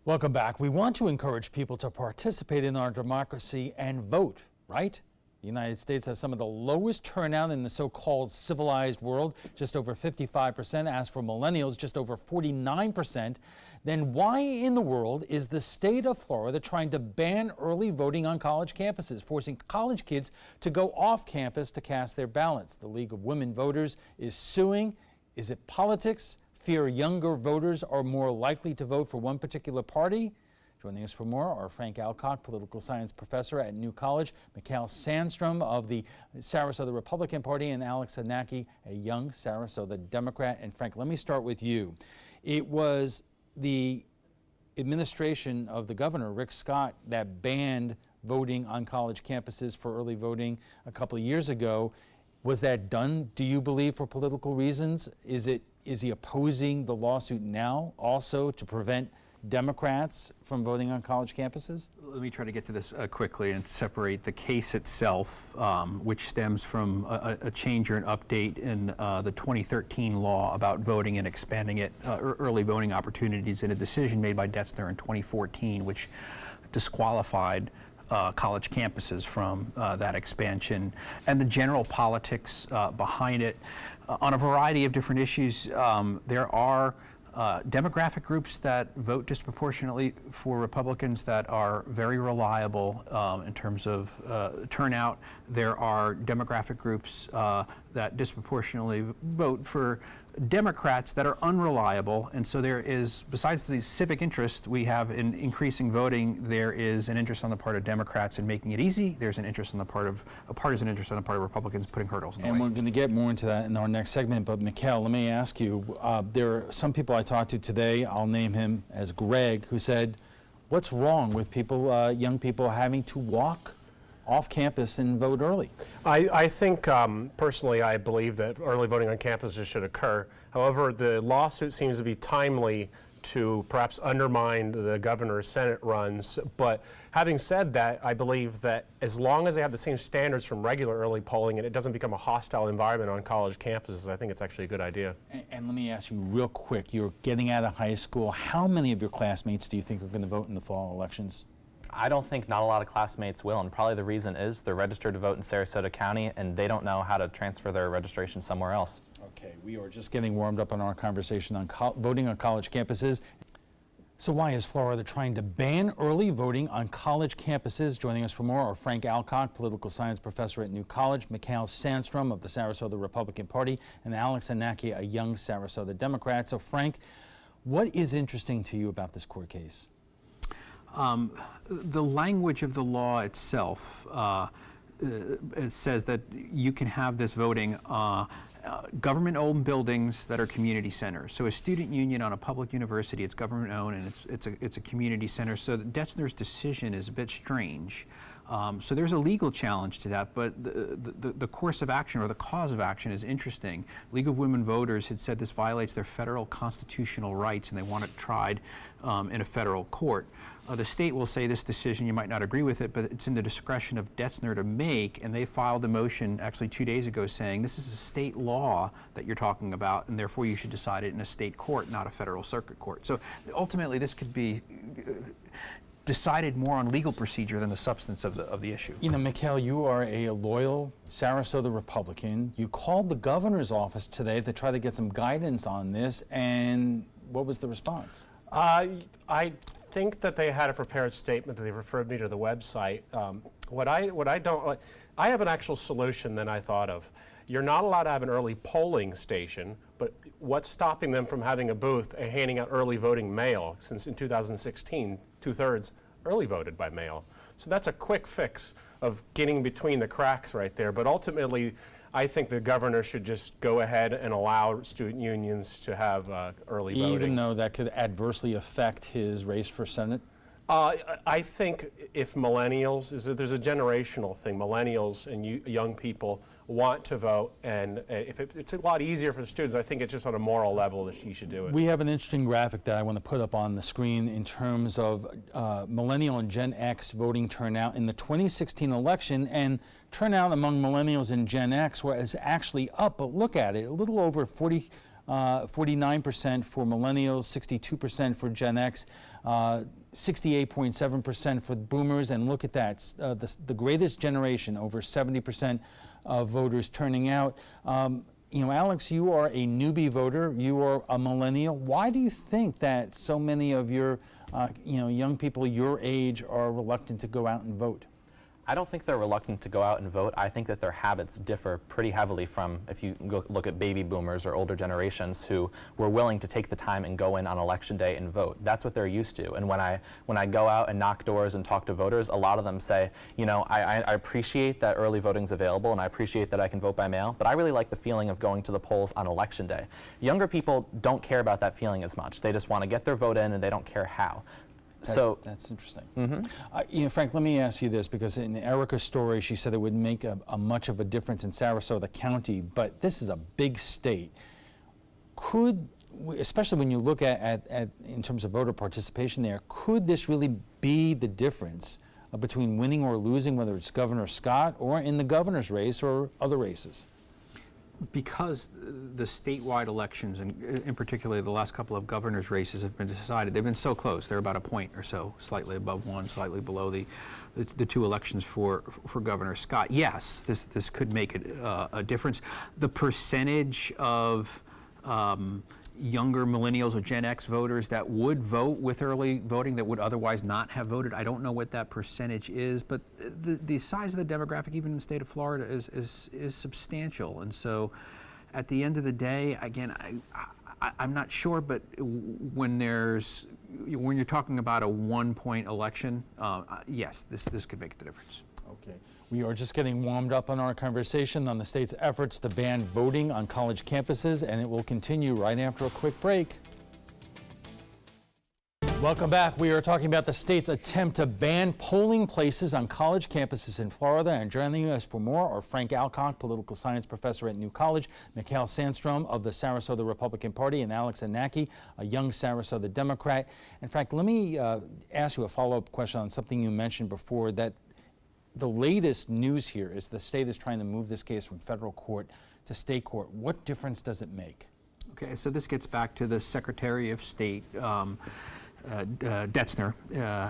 Welcome back. We want to encourage people to participate in our democracy and vote, right? The United States has some of the lowest turnout in the so-called civilized world, just over 55%. As for millennials, just over 49%. Then why in the world is the state of Florida trying to ban early voting on college campuses, forcing college kids to go off campus to cast their ballots? The League of Women Voters is suing. Is it politics? Fear younger voters are more likely to vote for one particular party? Joining us for more are Frank Alcock, political science professor at New College, Mikhail Sandstrom of the Sarasota Republican Party, and Alex Anaki, a young Sarasota Democrat. And Frank, let me start with you. It was the administration of the governor, Rick Scott, that banned voting on college campuses for early voting a couple of years ago. Was that done, do you believe, for political reasons? Is he opposing the lawsuit now also to prevent Democrats from voting on college campuses? Let me try to get to this quickly and separate the case itself, which stems from a change or an update in the 2013 law about voting and expanding it, early voting opportunities, and a decision made by Detzner in 2014, which disqualified college campuses from that expansion, and the general politics behind it. On a variety of different issues, there are demographic groups that vote disproportionately for Republicans that are very reliable in terms of turnout. There are demographic groups that disproportionately vote for Democrats that are unreliable, and so there is, besides the civic interest we have in increasing voting, there is an interest on the part of Democrats in making it easy. There's an interest on the part of, a partisan interest on the part of Republicans putting hurdles in the way. And we're going to get more into that in our next segment, but Mikhail, let me ask you, there are some people I talked to today, I'll name him as Greg, who said, what's wrong with people, young people having to walk off campus and vote early? I think, personally, I believe that early voting on campuses should occur. However, the lawsuit seems to be timely to perhaps undermine the governor's Senate runs. But having said that, I believe that as long as they have the same standards from regular early polling and it doesn't become a hostile environment on college campuses, I think it's actually a good idea. And let me ask you real quick, you're getting out of high school. How many of your classmates do you think are going to vote in the fall elections? I don't think not a lot of classmates will, and probably the reason is they're registered to vote in Sarasota County and they don't know how to transfer their registration somewhere else. Okay, we are just getting warmed up on our conversation on voting on college campuses. So why is Florida trying to ban early voting on college campuses? Joining us for more are Frank Alcock, political science professor at New College, Mikhail Sandstrom of the Sarasota Republican Party, and Alex Anaki, a young Sarasota Democrat. So Frank, what is interesting to you about this court case? The language of the law itself it says that you can have this voting government-owned buildings that are community centers. So a student union on a public university, it's government-owned and it's a community center. So Detzner's decision is a bit strange. So there's a legal challenge to that, but the course of action or the cause of action is interesting. League of Women Voters had said this violates their federal constitutional rights and they want it tried in a federal court. The state will say this decision, you might not agree with it, but it's in the discretion of Detzner to make, and they filed a motion actually 2 days ago saying this is a state law that you're talking about and therefore you should decide it in a state court, not a federal circuit court. So ultimately this could be decided more on legal procedure than the substance of the issue. You know, Mikhail, you are a loyal Sarasota Republican. You called the governor's office today to try to get some guidance on this, and what was the response? I think that they had a prepared statement that they referred me to the website. I have an actual solution that I thought of. You're not allowed to have an early polling station, but what's stopping them from having a booth and handing out early voting mail? Since in 2016, 2/3 early voted by mail. So that's a quick fix of getting between the cracks right there. But ultimately, I think the governor should just go ahead and allow student unions to have early voting. Even though that could adversely affect his race for Senate? I think if millennials, there's a generational thing. Millennials and young people want to vote, and if it's a lot easier for the students, I think it's just on a moral level that you should do it. We have an interesting graphic that I want to put up on the screen in terms of millennial and Gen X voting turnout in the 2016 election, and turnout among millennials and Gen X was actually up, but look at it, a little over 40 49% for millennials, 62% for Gen X, 68.7% for boomers, and look at that, the greatest generation, over 70% of voters turning out. You know, Alex, you are a newbie voter, you are a millennial. Why do you think that so many of your young people your age are reluctant to go out and vote? I don't think they're reluctant to go out and vote. I think that their habits differ pretty heavily from, if you go look at baby boomers or older generations who were willing to take the time and go in on election day and vote. That's what they're used to. And when I go out and knock doors and talk to voters, a lot of them say, you know, I appreciate that early voting's available and I appreciate that I can vote by mail, but I really like the feeling of going to the polls on election day. Younger people don't care about that feeling as much. They just want to get their vote in and they don't care how. That's interesting. You know, Frank, let me ask you this, because in Erica's story, she said it would make a much of a difference in Sarasota County, but this is a big state. Could, especially when you look at in terms of voter participation there, could this really be the difference between winning or losing, whether it's Governor Scott or in the governor's race or other races? Because the statewide elections, and in particular the last couple of governor's races have been decided, they've been so close. They're about a point or so, slightly above one, slightly below the two elections for Governor Scott. Yes, this could make a difference. The percentage of younger millennials or Gen X voters that would vote with early voting that would otherwise not have voted, I don't know what that percentage is, but the size of the demographic, even in the state of Florida, is substantial. And so at the end of the day, again, I'm not sure, but when you're talking about a 1-point election, yes, this could make the difference. Okay. We are just getting warmed up on our conversation on the state's efforts to ban voting on college campuses, and it will continue right after a quick break. Welcome back. We are talking about the state's attempt to ban polling places on college campuses in Florida. And joining us for more are Frank Alcock, political science professor at New College, Mikhail Sandstrom of the Sarasota Republican Party, and Alex Anaki, a young Sarasota Democrat. And Frank, let me ask you a follow-up question on something you mentioned before, that the latest news here is the state is trying to move this case from federal court to state court. What difference does it make? Okay, so this gets back to the Secretary of State, Detzner,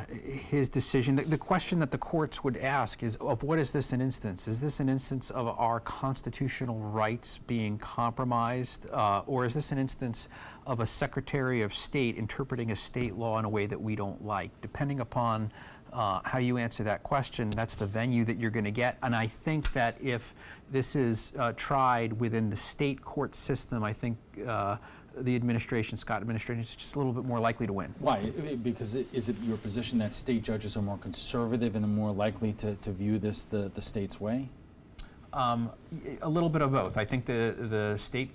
his decision. The question that the courts would ask is, of what is this an instance? Is this an instance of our constitutional rights being compromised, or is this an instance of a Secretary of State interpreting a state law in a way that we don't like? Depending upon how you answer that question, that's the venue that you're going to get. And I think that if this is tried within the state court system, I think the administration, Scott administration, is just a little bit more likely to win. Why? Because is it your position that state judges are more conservative and are more likely to view this the state's way? A little bit of both. I think the state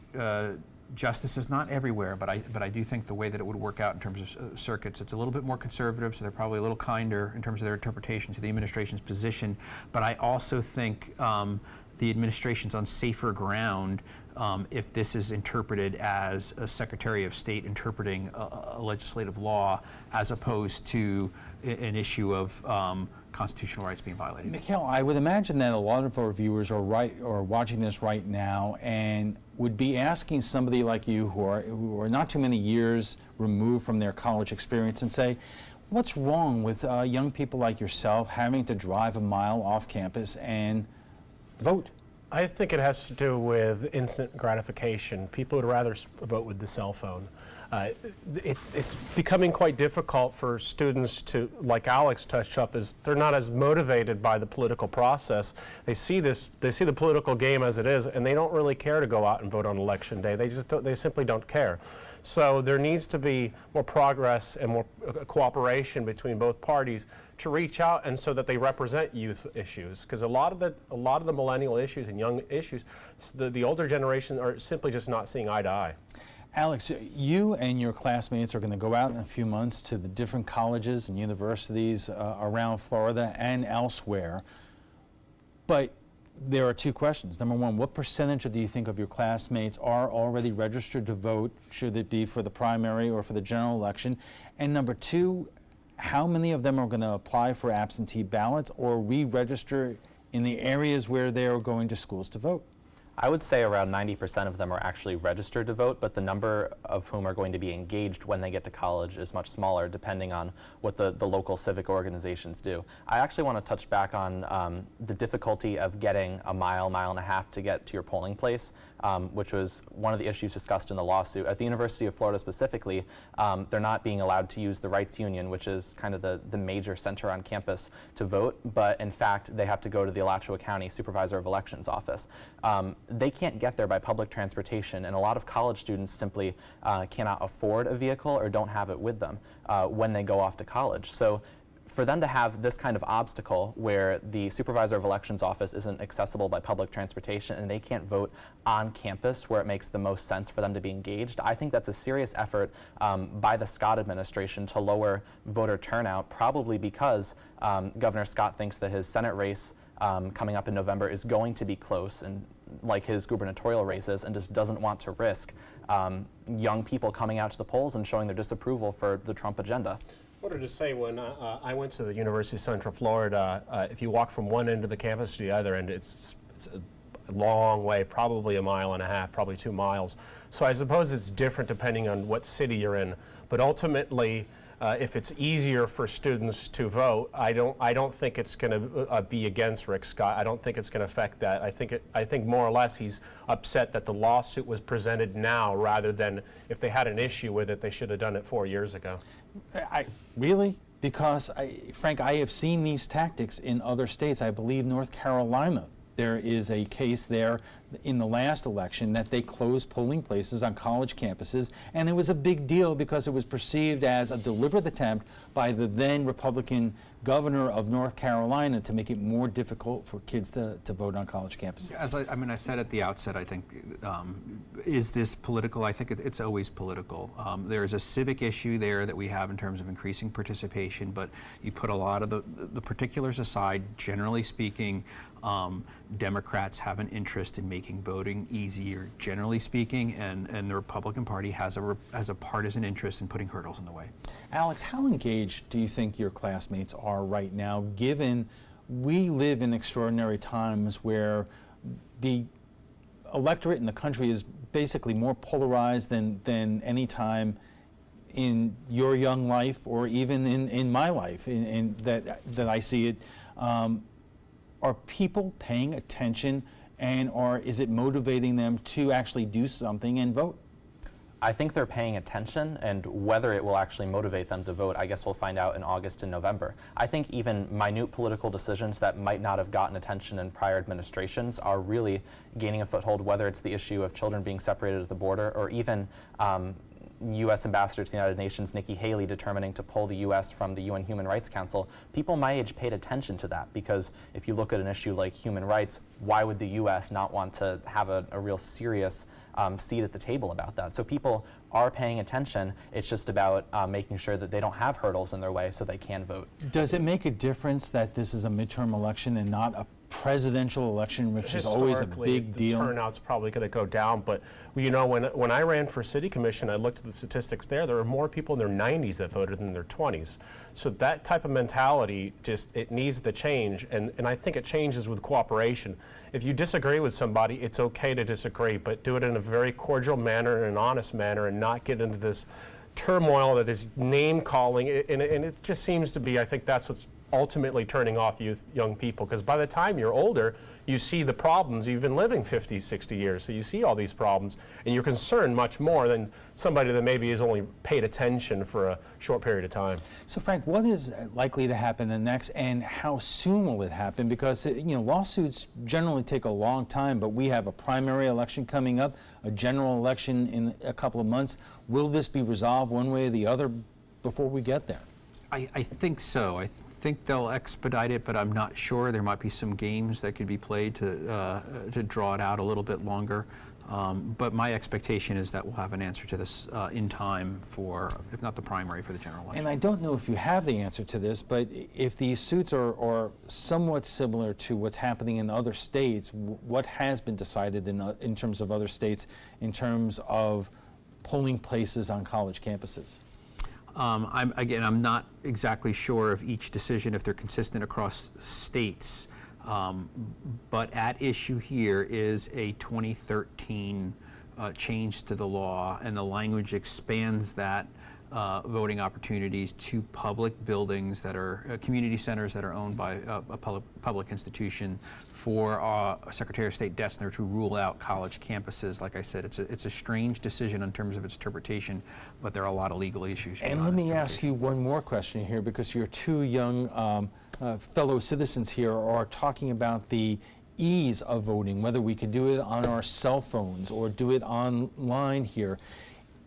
justice is not everywhere, but I do think the way that it would work out in terms of circuits, it's a little bit more conservative, so they're probably a little kinder in terms of their interpretation to the administration's position. But I also think the administration's on safer ground if this is interpreted as a Secretary of State interpreting a legislative law, as opposed to an issue of constitutional rights being violated. Mikhail, I would imagine that a lot of our viewers are watching this right now and would be asking somebody like you who are not too many years removed from their college experience and say, what's wrong with young people like yourself having to drive a mile off campus and vote? I think it has to do with instant gratification. People would rather vote with the cell phone. It's becoming quite difficult for students to, like Alex touched up, is they're not as motivated by the political process. They see the political game as it is, and they don't really care to go out and vote on election day. They simply don't care. So there needs to be more progress and more cooperation between both parties to reach out, and so that they represent youth issues, because a lot of the millennial issues and young issues, the older generation are simply just not seeing eye to eye. Alex, you and your classmates are going to go out in a few months to the different colleges and universities around Florida and elsewhere, but there are two questions. Number one, what percentage do you think of your classmates are already registered to vote, should it be for the primary or for the general election? And number two, how many of them are going to apply for absentee ballots or re-register in the areas where they are going to schools to vote? I would say around 90% of them are actually registered to vote, but the number of whom are going to be engaged when they get to college is much smaller, depending on what the local civic organizations do. I actually want to touch back on the difficulty of getting a mile and a half to get to your polling place, which was one of the issues discussed in the lawsuit. At the University of Florida specifically, they're not being allowed to use the Rights Union, which is kind of the major center on campus, to vote, but in fact, they have to go to the Alachua County Supervisor of Elections office. They can't get there by public transportation, and a lot of college students simply cannot afford a vehicle or don't have it with them when they go off to college. So for them to have this kind of obstacle where the Supervisor of Elections office isn't accessible by public transportation and they can't vote on campus where it makes the most sense for them to be engaged, I think that's a serious effort by the Scott administration to lower voter turnout, probably because Governor Scott thinks that his Senate race coming up in November is going to be close, and like his gubernatorial races, and just doesn't want to risk young people coming out to the polls and showing their disapproval for the Trump agenda. I wanted to say, when I went to the University of Central Florida, if you walk from one end of the campus to the other end, it's a long way, probably a mile and a half, probably 2 miles. So I suppose it's different depending on what city you're in. But ultimately, if it's easier for students to vote, I don't think it's going to be against Rick Scott. I don't think it's going to affect that. I think more or less he's upset that the lawsuit was presented now rather than if they had an issue with it, they should have done it 4 years ago. Really? Because, Frank, I have seen these tactics in other states. I believe North Carolina, there is a case there in the last election that they closed polling places on college campuses, and it was a big deal because it was perceived as a deliberate attempt by the then Republican governor of North Carolina to make it more difficult for kids to vote on college campuses. As I said at the outset, I think, is this political? I think it's always political. There is a civic issue there that we have in terms of increasing participation, but you put a lot of the particulars aside, generally speaking, Democrats have an interest in making voting easier, generally speaking, and the Republican Party has a partisan interest in putting hurdles in the way. Alex, how engaged do you think your classmates are right now, given we live in extraordinary times where the electorate in the country is basically more polarized than any time in your young life or even in my life, in that I see it. Are people paying attention, and is it motivating them to actually do something and vote? I think they're paying attention, and whether it will actually motivate them to vote, I guess we'll find out in August and November. I think even minute political decisions that might not have gotten attention in prior administrations are really gaining a foothold, whether it's the issue of children being separated at the border or even U.S. Ambassador to the United Nations Nikki Haley determining to pull the U.S. from the UN Human Rights Council. People my age paid attention to that because if you look at an issue like human rights, why would the U.S. not want to have a real serious seat at the table about that? So people are paying attention. It's just about making sure that they don't have hurdles in their way so they can vote. Does it make a difference that this is a midterm election and not a presidential election, which is always a big deal? The turnout's probably going to go down, but you know, when I ran for city commission, I looked at the statistics there. There were more people in their 90s that voted than in their 20s. So that type of mentality, it needs to change, and I think it changes with cooperation. If you disagree with somebody, it's okay to disagree, but do it in a very cordial manner and an honest manner, and not get into this turmoil that is name calling, and it just seems to be, I think that's what's ultimately turning off young people, because by the time you're older, you see the problems. You've been living 50, 60 years, so you see all these problems, and you're concerned much more than somebody that maybe has only paid attention for a short period of time. So Frank, what is likely to happen next, and how soon will it happen? Because lawsuits generally take a long time, but we have a primary election coming up, a general election in a couple of months. Will this be resolved one way or the other before we get there? I think so. I think they'll expedite it, but I'm not sure. There might be some games that could be played to draw it out a little bit longer. But my expectation is that we'll have an answer to this in time for, if not the primary, for the general election. And I don't know if you have the answer to this, but if these suits are somewhat similar to what's happening in other states, what has been decided in terms of other states in terms of polling places on college campuses? I'm not exactly sure of each decision, if they're consistent across states. But at issue here is a 2013 change to the law, and the language expands that voting opportunities to public buildings that are community centers that are owned by a public institution for Secretary of State Dessner to rule out college campuses. Like I said, it's a strange decision in terms of its interpretation, but there are a lot of legal issues. And let me ask you one more question here, because your two young fellow citizens here are talking about the ease of voting, whether we could do it on our cell phones or do it online here.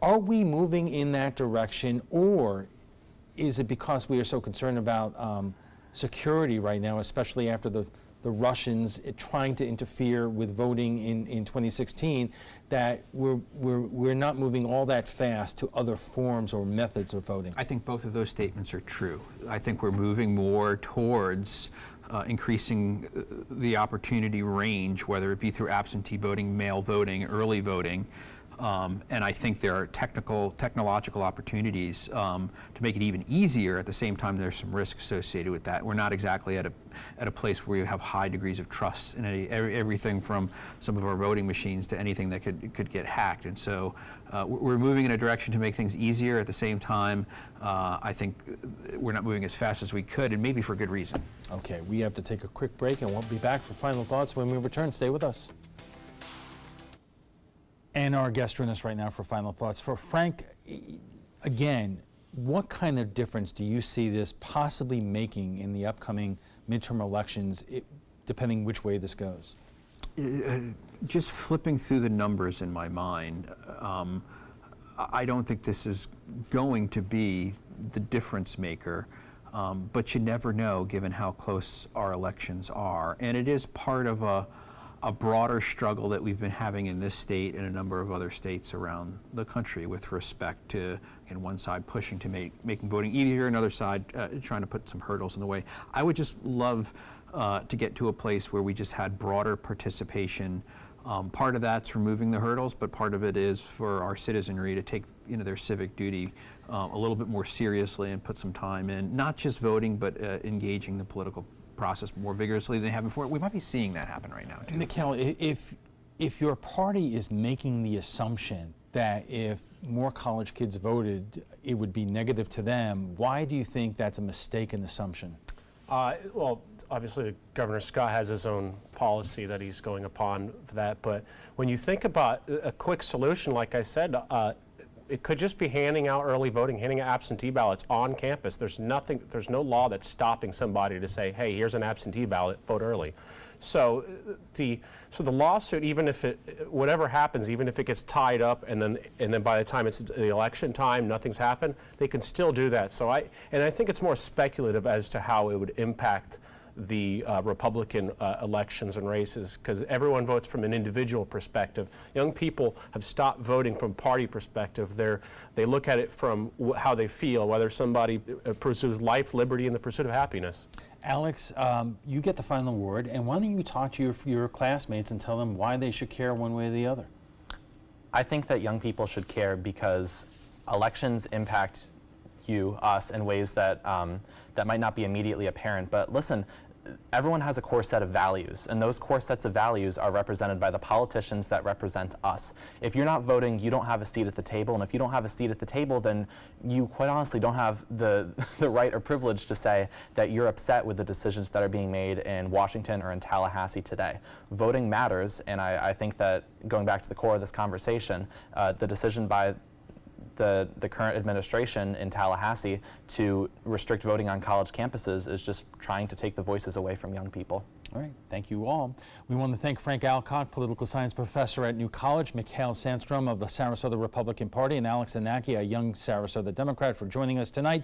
Are we moving in that direction, or is it because we are so concerned about security right now, especially after the Russians trying to interfere with voting in 2016, that we're not moving all that fast to other forms or methods of voting? I think both of those statements are true. I think we're moving more towards increasing the opportunity range, whether it be through absentee voting, mail voting, early voting. And I think there are technological opportunities to make it even easier. At the same time, there's some risk associated with that. We're not exactly at a place where you have high degrees of trust in everything from some of our voting machines to anything that could get hacked. And so we're moving in a direction to make things easier. At the same time, I think we're not moving as fast as we could, and maybe for good reason. Okay, we have to take a quick break, and we'll be back for final thoughts when we return. Stay with us. And our guest joining us right now for final thoughts. For Frank, again, what kind of difference do you see this possibly making in the upcoming midterm elections, depending which way this goes? Just flipping through the numbers in my mind, I don't think this is going to be the difference maker, but you never know given how close our elections are. And it is part of a broader struggle that we've been having in this state and a number of other states around the country with respect to, in one side pushing to making voting easier, another side trying to put some hurdles in the way. I would just love to get to a place where we just had broader participation. Part of that's removing the hurdles, but part of it is for our citizenry to take their civic duty a little bit more seriously and put some time in, not just voting, but engaging the political process more vigorously than they have before. We might be seeing that happen right now, too. Mikhail, if your party is making the assumption that if more college kids voted, it would be negative to them, why do you think that's a mistaken assumption? Well, obviously, Governor Scott has his own policy that he's going upon for that. But when you think about a quick solution, like I said, it could just be handing out early voting, handing out absentee ballots on campus. There's no law that's stopping somebody to say, hey, here's an absentee ballot, vote early. So the lawsuit, even if whatever happens, even if it gets tied up and then by the time it's the election time, nothing's happened, they can still do that. So I think it's more speculative as to how it would impact the Republican elections and races, because everyone votes from an individual perspective. Young people have stopped voting from party perspective. They look at it from how they feel, whether somebody pursues life, liberty, and the pursuit of happiness. Alex, you get the final word, and why don't you talk to your classmates and tell them why they should care one way or the other? I think that young people should care because elections impact you, us, in ways that that might not be immediately apparent. But listen, everyone has a core set of values, and those core sets of values are represented by the politicians that represent us. If you're not voting, you don't have a seat at the table, and if you don't have a seat at the table, then you quite honestly don't have the right or privilege to say that you're upset with the decisions that are being made in Washington or in Tallahassee today. Voting matters, and I think that, going back to the core of this conversation, the decision by the current administration in Tallahassee to restrict voting on college campuses is just trying to take the voices away from young people. All right, thank you all. We want to thank Frank Alcock, political science professor at New College, Mikhail Sandstrom of the Sarasota Republican Party, and Alex Anaki, a young Sarasota Democrat, for joining us tonight.